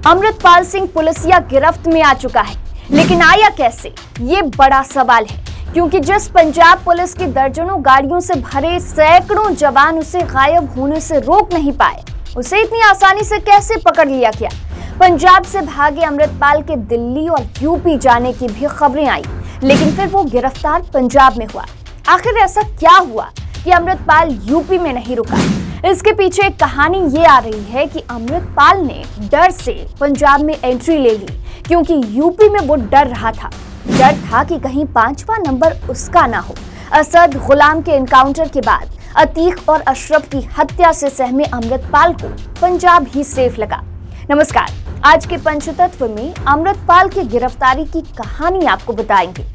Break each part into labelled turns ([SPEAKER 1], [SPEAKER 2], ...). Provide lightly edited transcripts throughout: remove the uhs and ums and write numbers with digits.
[SPEAKER 1] अमृतपाल सिंह पुलिसिया गिरफ्त में आ चुका है, लेकिन आया कैसे, ये बड़ा सवाल है। क्योंकि जिस पंजाब पुलिस की दर्जनों गाड़ियों से भरे सैकड़ों जवान उसे गायब होने से रोक नहीं पाए, उसे इतनी आसानी से कैसे पकड़ लिया गया। पंजाब से भागे अमृतपाल के दिल्ली और यूपी जाने की भी खबरें आई, लेकिन फिर वो गिरफ्तार पंजाब में हुआ। आखिर ऐसा क्या हुआ कि अमृतपाल यूपी में नहीं रुका? इसके पीछे एक कहानी ये आ रही है कि अमृतपाल ने डर से पंजाब में एंट्री ले ली, क्योंकि यूपी में वो डर रहा था। डर था कि कहीं 5वां नंबर उसका ना हो। असद गुलाम के एनकाउंटर के बाद अतीक और अशरफ की हत्या से सहमे अमृतपाल को पंजाब ही सेफ लगा। नमस्कार, आज के पंचतत्व में अमृतपाल की गिरफ्तारी की कहानी आपको बताएंगे।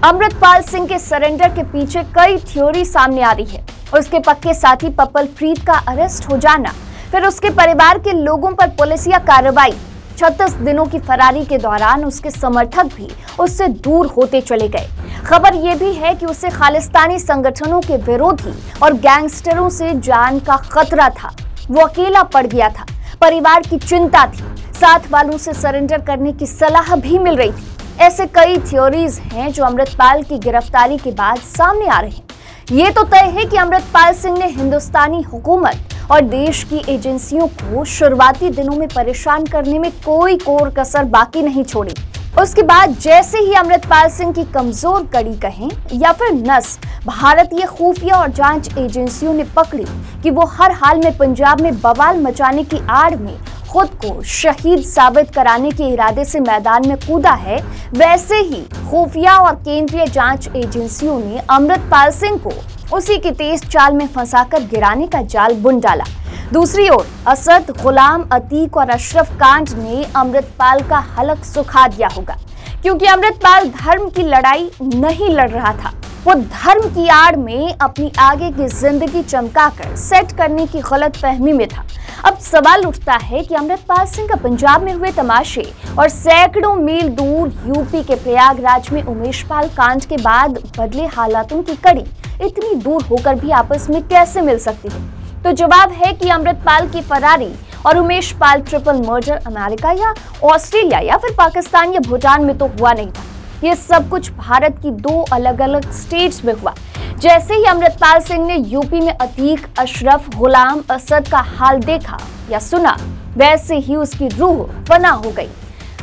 [SPEAKER 1] अमृतपाल सिंह के सरेंडर के पीछे कई थ्योरी सामने आ रही है। उसके पक्के साथी पप्पल प्रीत का अरेस्ट हो जाना, फिर उसके परिवार के लोगों पर पुलिसिया कार्रवाई, 36 दिनों की फरारी के दौरान उसके समर्थक भी उससे दूर होते चले गए। खबर यह भी है कि उसे खालिस्तानी संगठनों के विरोधी और गैंगस्टरों से जान का खतरा था। वो अकेला पड़ गया था, परिवार की चिंता थी, साथ वालों से सरेंडर करने की सलाह भी मिल रही थी। ऐसे कई थ्योरीज हैं जो अमृतपाल की गिरफ्तारी के बाद सामने आ रहे हैं। ये तो तय है कि अमृतपाल सिंह ने हिंदुस्तानी हुकूमत और देश की एजेंसियों को शुरुआती दिनों में परेशान करने में कोई कोर कसर बाकी नहीं छोड़ी। उसके बाद जैसे ही अमृतपाल सिंह की कमजोर कड़ी कहें या फिर नस भारतीय खुफिया और जांच एजेंसियों ने पकड़ी कि वो हर हाल में पंजाब में बवाल मचाने की आड़ में खुद को शहीद साबित कराने के इरादे से मैदान में कूदा है, वैसे ही खुफिया और केंद्रीय जांच एजेंसियों ने अमृतपाल सिंह को उसी की तेज चाल में फंसाकर गिराने का जाल बुन डाला। दूसरी ओर असद, गुलाम, अतीक और अशरफ कांड ने अमृतपाल का हलक सुखा दिया होगा, क्योंकि अमृतपाल धर्म की लड़ाई नहीं लड़ रहा था। वो धर्म की आड़ में अपनी आगे की जिंदगी चमकाकर सेट करने की गलतफहमी में था। अब सवाल उठता है कि अमृतपाल सिंह का पंजाब में हुए तमाशे और सैकड़ों मील दूर यूपी के प्रयागराज में उमेशपाल कांड के बाद बदले हालातों की कड़ी इतनी दूर होकर भी आपस में कैसे मिल सकती है? तो जवाब है कि अमृतपाल की फरारी और उमेशपाल ट्रिपल मर्डर अमेरिका या ऑस्ट्रेलिया या फिर पाकिस्तान या भूटान में तो हुआ नहीं था। ये सब कुछ भारत की 2 अलग अलग स्टेट्स में हुआ। जैसे ही अमृतपाल सिंह ने यूपी में अतीक, अशरफ, गुलाम, असद का हाल देखा या सुना, वैसे ही उसकी रूह फना हो गई।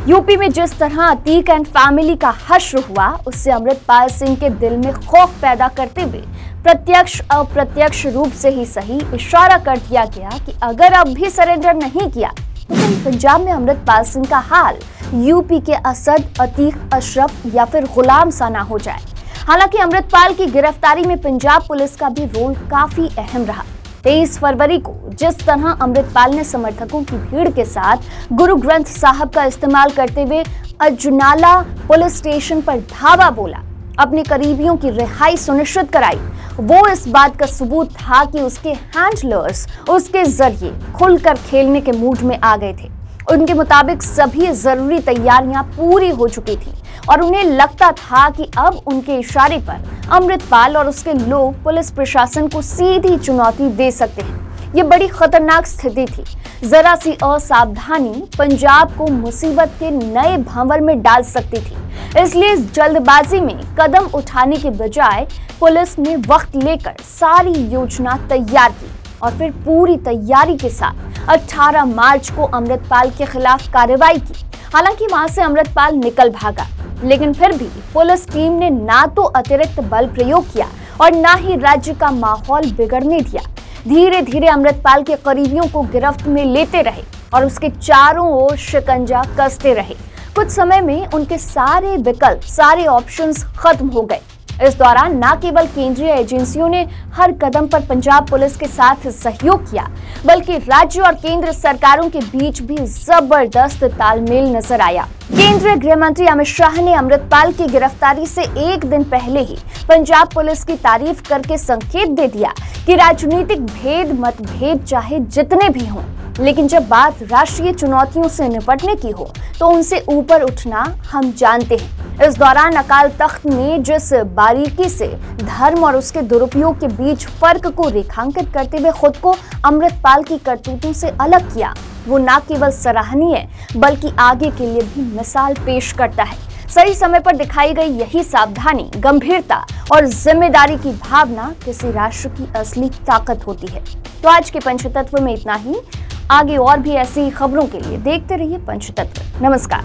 [SPEAKER 1] यूपी में जिस तरह अतीक एंड फैमिली का हश्र हुआ, उससे अमृतपाल सिंह के दिल में खौफ पैदा करते हुए प्रत्यक्ष अप्रत्यक्ष रूप से ही सही इशारा कर दिया गया कि अगर अब भी सरेंडर नहीं किया तो कहीं पंजाब में अमृतपाल सिंह का हाल यूपी के असद, अतीक, अशरफ या फिर गुलाम सा ना हो जाए। हालांकि अमृतपाल की गिरफ्तारी में पंजाब पुलिस का भी रोल काफी अहम रहा। 23 फरवरी को जिस तरह अमृतपाल ने समर्थकों की भीड़ के साथ गुरु ग्रंथ साहब का इस्तेमाल करते हुए अजनाला पुलिस स्टेशन पर धावा बोला, अपने करीबियों की रिहाई सुनिश्चित कराई, वो इस बात का सबूत था कि उसके हैंडलर्स उसके जरिए खुलकर खेलने के मूड में आ गए थे। उनके मुताबिक सभी जरूरी तैयारियां पूरी हो चुकी थी और उन्हें लगता था कि अब उनके इशारे पर अमृतपाल और उसके लोग पुलिस प्रशासन को सीधी चुनौती दे सकते हैं। ये बड़ी खतरनाक स्थिति थी। जरा सी असावधानी पंजाब को मुसीबत के नए भंवर में डाल सकती थी। इसलिए इस जल्दबाजी में कदम उठाने के बजाय पुलिस ने वक्त लेकर सारी योजना तैयार की और फिर पूरी तैयारी के साथ 18 मार्च को अमृतपाल के खिलाफ कार्रवाई की। हालांकि वहां से अमृतपाल निकल भागा, लेकिन फिर भी पुलिस टीम ने ना तो अतिरिक्त बल प्रयोग किया और ना ही राज्य का माहौल बिगड़ने दिया। धीरे धीरे अमृतपाल के करीबियों को गिरफ्त में लेते रहे और उसके चारों ओर शिकंजा कसते रहे। कुछ समय में उनके सारे विकल्प, सारे ऑप्शंस खत्म हो गए। इस दौरान न केवल केंद्रीय एजेंसियों ने हर कदम पर पंजाब पुलिस के साथ सहयोग किया, बल्कि राज्य और केंद्र सरकारों के बीच भी जबरदस्त तालमेल नजर आया। केंद्रीय गृह मंत्री अमित शाह ने अमृतपाल की गिरफ्तारी से एक दिन पहले ही पंजाब पुलिस की तारीफ करके संकेत दे दिया कि राजनीतिक भेद मतभेद चाहे जितने भी हों, लेकिन जब बात राष्ट्रीय चुनौतियों से निपटने की हो तो उनसे ऊपर उठना हम जानते हैं। इस दौरान अकाल तख्त ने जिस बारीकी से धर्म और उसके दुरुपयोग के बीच फर्क को रेखांकित करते हुए खुद को अमृतपाल की करतूतों से अलग किया, वो न केवल सराहनीय बल्कि आगे के लिए भी मिसाल पेश करता है। सही समय पर दिखाई गई यही सावधानी, गंभीरता और जिम्मेदारी की भावना किसी राष्ट्र की असली ताकत होती है। तो आज के पंचतत्व में इतना ही। आगे और भी ऐसी खबरों के लिए देखते रहिए पंचतत्व। नमस्कार।